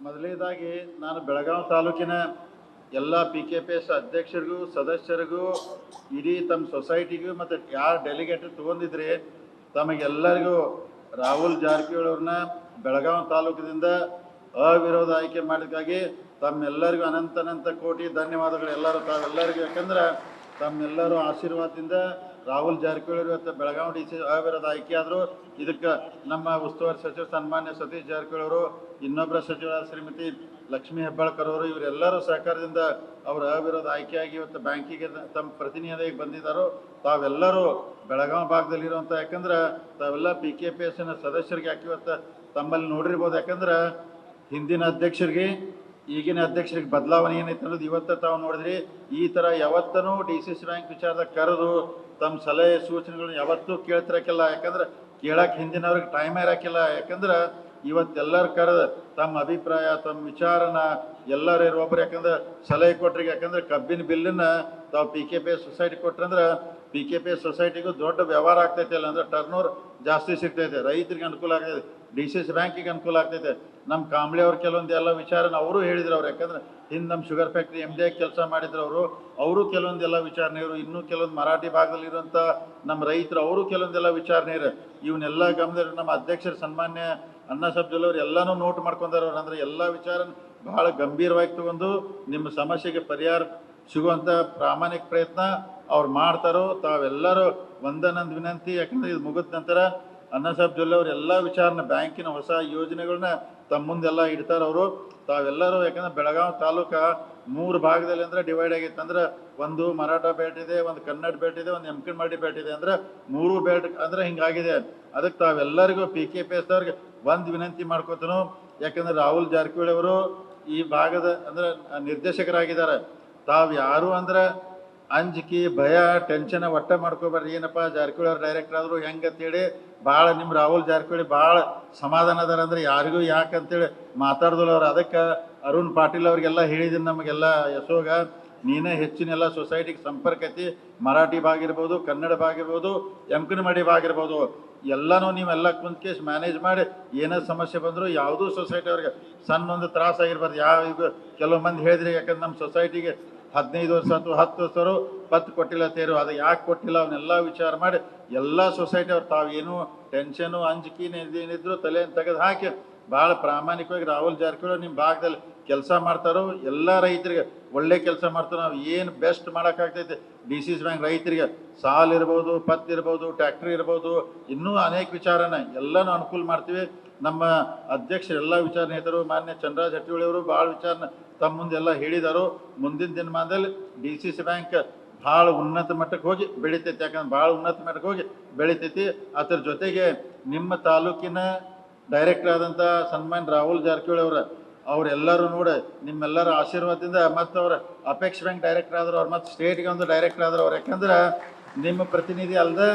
ಮೊದಲನೇದಾಗಿ ನಾನು ಬೆಳಗಾವಿ ತಾಲೂಕಿನ ಎಲ್ಲ PKPS ಅಧ್ಯಕ್ಷರಿಗೂ ಸದಸ್ಯರಿಗೂ ಇಡೀ ತಮ್ಮ ಸೊಸೈಟಿಗೂ ಮತ್ತು ಯಾರು ಡೆಲಿಗೇಟ್ ತೊಗೊಂಡಿದ್ರಿ ತಮಗೆಲ್ಲರಿಗೂ ರಾಹುಲ್ ಜಾರಕಿಹೊಳಿ ಅವ್ರನ್ನ ಬೆಳಗಾವಿ ತಾಲೂಕಿನಿಂದ ಅವಿರೋಧ ಆಯ್ಕೆ ಮಾಡಿದಾಗಿ ತಮ್ಮೆಲ್ಲರಿಗೂ ಅನಂತ ಕೋಟಿ ಧನ್ಯವಾದಗಳು. ತಾವೆಲ್ಲರಿಗೂ, ಯಾಕಂದ್ರೆ ತಮ್ಮೆಲ್ಲರೂ ಆಶೀರ್ವಾದದಿಂದ ರಾಹುಲ್ ಜಾರಕಿಹೊಳಿ ಇವತ್ತು ಬೆಳಗಾವಿ DC ಅವಿರೋಧ ಆಯ್ಕೆ ಆದರು. ಇದಕ್ಕೆ ನಮ್ಮ ಉಸ್ತುವಾರಿ ಸಚಿವ ಸನ್ಮಾನ್ಯ ಸತೀಶ್ ಜಾರಕಿಹೊಳಿ ಅವರು, ಇನ್ನೊಬ್ಬರ ಸಚಿವರಾದ ಶ್ರೀಮತಿ ಲಕ್ಷ್ಮೀ ಹೆಬ್ಬಾಳ್ಕರ್ ಅವರು, ಇವರೆಲ್ಲರೂ ಸಹಕಾರದಿಂದ ಅವರು ಅವಿರೋಧ ಆಯ್ಕೆಯಾಗಿ ಇವತ್ತು ಬ್ಯಾಂಕಿಗೆ ತಮ್ಮ ಪ್ರತಿನಿಧಿಯಾಗಿ ಬಂದಿದ್ದಾರೋ. ತಾವೆಲ್ಲರೂ ಬೆಳಗಾವಿ ಭಾಗದಲ್ಲಿರುವಂಥ, ಯಾಕಂದ್ರೆ ತಾವೆಲ್ಲ PKPSನ ಸದಸ್ಯರಿಗೆ ಯಾಕೆ ಇವತ್ತು ತಮ್ಮಲ್ಲಿ ನೋಡಿರ್ಬೋದು. ಯಾಕಂದ್ರೆ ಹಿಂದಿನ ಅಧ್ಯಕ್ಷರಿಗೆ ಈಗಿನ ಅಧ್ಯಕ್ಷರಿಗೆ ಬದಲಾವಣೆ ಏನೈತೆ ಅನ್ನೋದು ಇವತ್ತು ತಾವು ನೋಡಿದ್ರಿ. ಈ ಥರ ಯಾವತ್ತೂ DCC ಬ್ಯಾಂಕ್ ವಿಚಾರದಾಗ ಕರೆದು ತಮ್ಮ ಸಲಹೆ ಸೂಚನೆಗಳನ್ನ ಯಾವತ್ತೂ ಕೇಳ್ತಿರಕ್ಕಿಲ್ಲ. ಯಾಕಂದ್ರೆ ಕೇಳಕ್ಕೆ ಹಿಂದಿನವ್ರಿಗೆ ಟೈಮೇ ಇರೋಕ್ಕಿಲ್ಲ. ಯಾಕಂದ್ರೆ ಇವತ್ತೆಲ್ಲರೂ ಕರೆದು ತಮ್ಮ ಅಭಿಪ್ರಾಯ ತಮ್ಮ ವಿಚಾರನ ಎಲ್ಲರೂ ಒಬ್ಬರು ಯಾಕಂದ್ರೆ ಸಲಹೆ ಕೊಟ್ರಿಗೆ. ಯಾಕಂದ್ರೆ ಕಬ್ಬಿನ ಬಿಲ್ಲನ್ನು ತಾವು PKPS ಸೊಸೈಟಿ ಕೊಟ್ರಂದ್ರೆ PKPS ಸೊಸೈಟಿಗೂ ದೊಡ್ಡ ವ್ಯವಹಾರ ಆಗ್ತೈತೆ. ಅಲ್ಲ ಅಂದ್ರೆ ಟರ್ನ್ ಜಾಸ್ತಿ ಸಿಗ್ತೈತೆ, ರೈತರಿಗೆ ಅನುಕೂಲ ಆಗ್ತೈತೆ, DCC ಬ್ಯಾಂಕಿಗೆ ಅನುಕೂಲ ಆಗ್ತೈತೆ. ನಮ್ಮ ಕಾಂಬ್ಳೆ ಅವ್ರು ಕೆಲವೊಂದು ಎಲ್ಲ ವಿಚಾರನ ಅವರು ಹೇಳಿದ್ರು ಅವ್ರು. ಯಾಕಂದ್ರೆ ಹಿಂದೆ ನಮ್ಮ ಶುಗರ್ ಫ್ಯಾಕ್ಟ್ರಿ MD ಕೆಲಸ ಮಾಡಿದ್ರು ಅವರು ಕೆಲವೊಂದೆಲ್ಲ ವಿಚಾರಣೆ ಇವರು. ಇನ್ನೂ ಕೆಲವೊಂದು ಮರಾಠಿ ಭಾಗದಲ್ಲಿರುವಂಥ ನಮ್ಮ ರೈತರು ಅವರು ಕೆಲವೊಂದೆಲ್ಲ ವಿಚಾರಣೆ ಇರು. ಇವನ್ನೆಲ್ಲ ಗಮನದಲ್ಲಿ ನಮ್ಮ ಅಧ್ಯಕ್ಷರು ಸನ್ಮಾನ್ಯ ಅಣ್ಣಾ ಸಾಹೇಬ್ ಜೊಲ್ಲೆ ಅವ್ರು ಎಲ್ಲನೂ ನೋಟ್ ಮಾಡ್ಕೊಂಡಾರ. ಅವ್ರು ಅಂದ್ರೆ ಎಲ್ಲ ವಿಚಾರ ಬಹಳ ಗಂಭೀರವಾಗಿ ತಗೊಂಡು ನಿಮ್ಮ ಸಮಸ್ಯೆಗೆ ಪರಿಹಾರ ಸಿಗುವಂಥ ಪ್ರಾಮಾಣಿಕ ಪ್ರಯತ್ನ ಅವ್ರು ಮಾಡ್ತಾರೋ. ತಾವೆಲ್ಲರೂ ಒಂದೊಂದು ವಿನಂತಿ, ಯಾಕಂದ್ರೆ ಇದು ಮುಗಿದ ನಂತರ ಅಣ್ಣಾ ಸಾಹೇಬ್ ಜೊಲ್ಲೆ ಅವ್ರು ಎಲ್ಲ ವಿಚಾರನ ಬ್ಯಾಂಕಿನ ಹೊಸ ಯೋಜನೆಗಳನ್ನ ತಮ್ಮ ಮುಂದೆಲ್ಲ ಇಡ್ತಾರೆ ಅವರು. ತಾವೆಲ್ಲರೂ, ಯಾಕಂದ್ರೆ ಬೆಳಗಾವಿ ತಾಲೂಕು 3 ಭಾಗದಲ್ಲಿ ಅಂದ್ರೆ ಡಿವೈಡ್ ಆಗೈತೆ. ಅಂದ್ರೆ ಒಂದು ಮರಾಠ ಬೆಲ್ಟ್ ಇದೆ, ಒಂದು ಕನ್ನಡ ಬೆಲ್ಟ್ ಇದೆ, ಒಂದು ಯಮಕನಮಡಿ ಬೆಲ್ಟ್ ಇದೆ. ಅಂದ್ರೆ 3 ಬೆಲ್ಟ್ ಅಂದ್ರೆ ಹಿಂಗಾಗಿದೆ. ಅದಕ್ಕೆ ತಾವೆಲ್ಲರಿಗೂ PKPS ಅವ್ರಿಗೆ ಒಂದು ವಿನಂತಿ ಮಾಡ್ಕೋತನು. ಯಾಕಂದ್ರೆ ರಾಹುಲ್ ಜಾರಕಿಹೊಳಿ ಅವರು ಈ ಭಾಗದ ಅಂದ್ರೆ ನಿರ್ದೇಶಕರಾಗಿದ್ದಾರೆ. ತಾವು ಯಾರು ಅಂದ್ರೆ ಅಂಜಿಕೆ ಭಯ ಟೆನ್ಷನ್ ಒಟ್ಟ ಮಾಡ್ಕೋಬಾರ್ದು. ಏನಪ್ಪ ಜಾರಕಿಹೊಳಿ ಅವ್ರು ಡೈರೆಕ್ಟರ್ ಆದರು ಹೆಂಗಂತೇಳಿ ಭಾಳ ನಿಮ್ಮ ರಾಹುಲ್ ಜಾರಕಿಹೊಳಿ ಭಾಳ ಸಮಾಧಾನ ಅದಾರ ಅಂದ್ರೆ ಯಾರಿಗೂ ಯಾಕಂತೇಳಿ ಮಾತಾಡ್ದಲ್ಲ ಅವ್ರು. ಅದಕ್ಕೆ ಅರುಣ್ ಪಾಟೀಲ್ ಅವ್ರಿಗೆಲ್ಲ ಹೇಳಿದ್ದೀನಿ, ನಮಗೆಲ್ಲ ಯಶೋಗ ನೀನೇ ಹೆಚ್ಚಿನೆಲ್ಲ ಸೊಸೈಟಿಗೆ ಸಂಪರ್ಕ ಐತಿ. ಮರಾಠಿ ಭಾಗ ಇರ್ಬೋದು, ಕನ್ನಡ ಭಾಗ ಇರ್ಬೋದು, ಯಮಕನಮಡಿ ಭಾಗ ಇರ್ಬೋದು, ಎಲ್ಲನೂ ನೀವೆಲ್ಲ ಕುಂತ್ಕೇಶ್ ಮ್ಯಾನೇಜ್ ಮಾಡಿ ಏನೇ ಸಮಸ್ಯೆ ಬಂದರೂ ಯಾವುದೂ ಸೊಸೈಟಿ ಅವ್ರಿಗೆ ಸಣ್ಣ ಒಂದು ತ್ರಾಸ ಆಗಿರ್ಬಾರ್ದು. ಈಗ ಕೆಲವು ಮಂದಿ ಹೇಳಿದ್ರಿ, ಯಾಕಂದ್ರೆ ನಮ್ಮ ಸೊಸೈಟಿಗೆ 15 ವರ್ಷ ಅಥವಾ 10 ವರ್ಷರು ಪತ್ತು ಕೊಟ್ಟಿಲ್ಲ ತೇರು, ಅದು ಯಾಕೆ ಕೊಟ್ಟಿಲ್ಲ ಅವನ್ನೆಲ್ಲ ವಿಚಾರ ಮಾಡಿ ಎಲ್ಲ ಸೊಸೈಟಿ ಅವ್ರು ತಾವೇನು ಟೆನ್ಷನು ಅಂಜಿಕೆ ಏನಿದ್ರು ತಲೆಯನ್ನು ತೆಗೆದು ಹಾಕಿ ಭಾಳ ಪ್ರಾಮಾಣಿಕವಾಗಿ ರಾಹುಲ್ ಜಾರಕಿಹೊಳಿ ನಿಮ್ಮ ಭಾಗದಲ್ಲಿ ಕೆಲಸ ಮಾಡ್ತಾರೋ. ಎಲ್ಲ ರೈತರಿಗೆ ಒಳ್ಳೆ ಕೆಲಸ ಮಾಡ್ತಾರೋ. ನಾವು ಏನು ಬೆಸ್ಟ್ ಮಾಡೋಕ್ಕಾಗ್ತೈತೆ DCC ಬ್ಯಾಂಕ್ ರೈತರಿಗೆ ಸಾಲ ಇರ್ಬೋದು, ಪತ್ತು ಇರ್ಬೋದು, ಟ್ಯಾಕ್ಟ್ರಿ ಇರ್ಬೋದು, ಇನ್ನೂ ಅನೇಕ ವಿಚಾರನ ಎಲ್ಲನೂ ಅನುಕೂಲ ಮಾಡ್ತೀವಿ. ನಮ್ಮ ಅಧ್ಯಕ್ಷರು ಎಲ್ಲ ವಿಚಾರ ನೇತರು ಮಾನ್ಯ ಚಂದ್ರರಾಜ್ ಹಟ್ಟಿಹೊಳಿ ಅವರು ಭಾಳ ವಿಚಾರನ ತಮ್ಮ ಮುಂದೆಲ್ಲ ಹೇಳಿದಾರೋ. ಮುಂದಿನ ದಿನಮಾನದಲ್ಲಿ DCC ಬ್ಯಾಂಕ್ ಭಾಳ ಉನ್ನತ ಮಟ್ಟಕ್ಕೆ ಹೋಗಿ ಬೆಳಿತೈತಿ. ಯಾಕಂದ್ರೆ ಭಾಳ ಉನ್ನತ ಮಟ್ಟಕ್ಕೆ ಹೋಗಿ ಬೆಳಿತೈತಿ. ಅದರ ಜೊತೆಗೆ ನಿಮ್ಮ ತಾಲೂಕಿನ ಡೈರೆಕ್ಟರ್ ಆದಂಥ ಸನ್ಮಾನ್ಯ ರಾಹುಲ್ ಜಾರಕಿಹೊಳಿ ಅವರೆಲ್ಲರೂ ನೋಡಿ ನಿಮ್ಮೆಲ್ಲರ ಆಶೀರ್ವಾದದಿಂದ ಮತ್ತು ಅವ್ರ ಅಪೆಕ್ಸ್ ಬ್ಯಾಂಕ್ ಡೈರೆಕ್ಟರ್ ಆದ್ರು ಅವ್ರು, ಮತ್ತು ಸ್ಟೇಟ್ಗೆ ಒಂದು ಡೈರೆಕ್ಟರ್ ಆದ್ರು ಅವ್ರು. ಯಾಕಂದ್ರೆ ನಿಮ್ಮ ಪ್ರತಿನಿಧಿ ಅಲ್ಲದೆ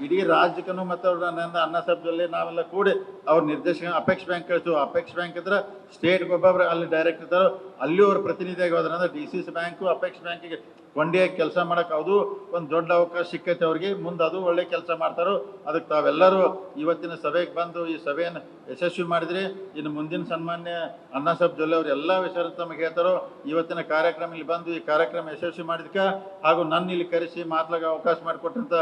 ಇಡೀ ರಾಜ್ಯಕ್ಕೂ ಮತ್ತು ಅವ್ರು ನನ್ನ ಅಣ್ಣಾ ಸಾಹೇಬ್ ಜೊಲ್ಲೆ ನಾವೆಲ್ಲ ಕೂಡಿ ಅವ್ರ ನಿರ್ದೇಶಕ ಅಪೆಕ್ಸ್ ಬ್ಯಾಂಕ್ ಕಳಿಸ್ತೀವಿ. ಅಪೆಕ್ಸ್ ಬ್ಯಾಂಕ್ ಇದ್ರೆ ಸ್ಟೇಟ್ಗೆ ಒಬ್ಬೊಬ್ರು ಅಲ್ಲಿ ಡೈರೆಕ್ಟರ್ ಇದ್ದಾರೋ ಅಲ್ಲಿಯೂ ಅವ್ರ ಪ್ರತಿನಿಧಿಯಾಗಿ ಹೋದ್ರೆ ಅಂದ್ರೆ DCC ಬ್ಯಾಂಕು ಅಪೆಕ್ಸ್ ಬ್ಯಾಂಕಿಗೆ ಕೊಂಡಿಯಾಗಿ ಕೆಲಸ ಮಾಡೋಕೆ ಅದು ಒಂದು ದೊಡ್ಡ ಅವಕಾಶ ಸಿಕ್ಕೈತೆ ಅವ್ರಿಗೆ. ಮುಂದೆ ಅದು ಒಳ್ಳೆ ಕೆಲಸ ಮಾಡ್ತಾರೋ. ಅದಕ್ಕೆ ತಾವೆಲ್ಲರೂ ಇವತ್ತಿನ ಸಭೆಗೆ ಬಂದು ಈ ಸಭೆಯನ್ನು ಯಶಸ್ವಿ ಮಾಡಿದ್ರಿ. ಇನ್ನು ಮುಂದಿನ ಸನ್ಮಾನ್ಯ ಅಣ್ಣಾ ಸಾಹೇಬ್ ಜೊಲ್ಲೆ ಅವ್ರು ಎಲ್ಲ ವಿಚಾರ ತಮಗೆ ಹೇಳ್ತಾರೋ. ಇವತ್ತಿನ ಕಾರ್ಯಕ್ರಮ ಇಲ್ಲಿ ಬಂದು ಈ ಕಾರ್ಯಕ್ರಮ ಯಶಸ್ವಿ ಮಾಡಿದ್ಕೆ ಹಾಗೂ ನನ್ನ ಇಲ್ಲಿ ಕರೆಸಿ ಮಾತನಾಗ ಅವಕಾಶ ಮಾಡಿಕೊಟ್ಟಂಥ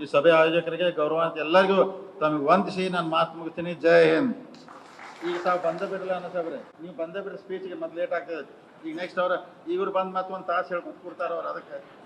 ಈ ಸಭೆ ಆಯೋಜಕರಿಗೆ ಗೌರವಾನ್ವಿತ ಎಲ್ಲರಿಗೂ ತಮಗೆ ವಂದಿಸಿ ನಾನು ಮಾತು ಮುಗಿಸ್ತೀನಿ. ಜೈ ಹಿಂದ್. ಈಗ ತಾವು ಬಂದ ಬಿಡಲ್ಲ ಅಣ್ಣ ಸಾಹೇಬ್ರೆ, ನೀವು ಬಂದ ಬಿಡ್ರಿ ಸ್ಪೀಚ್ಗೆ ಮತ್ತೆ ಲೇಟ್ ಆಗ್ತದೆ. ಈಗ ನೆಕ್ಸ್ಟ್ ಇವ್ರು ಬಂದು ಮತ್ತೆ ಒಂದು ತಾಸು ಹೇಳ್ಕೊತ ಕೊಡ್ತಾರೆ ಅವ್ರು. ಅದಕ್ಕೆ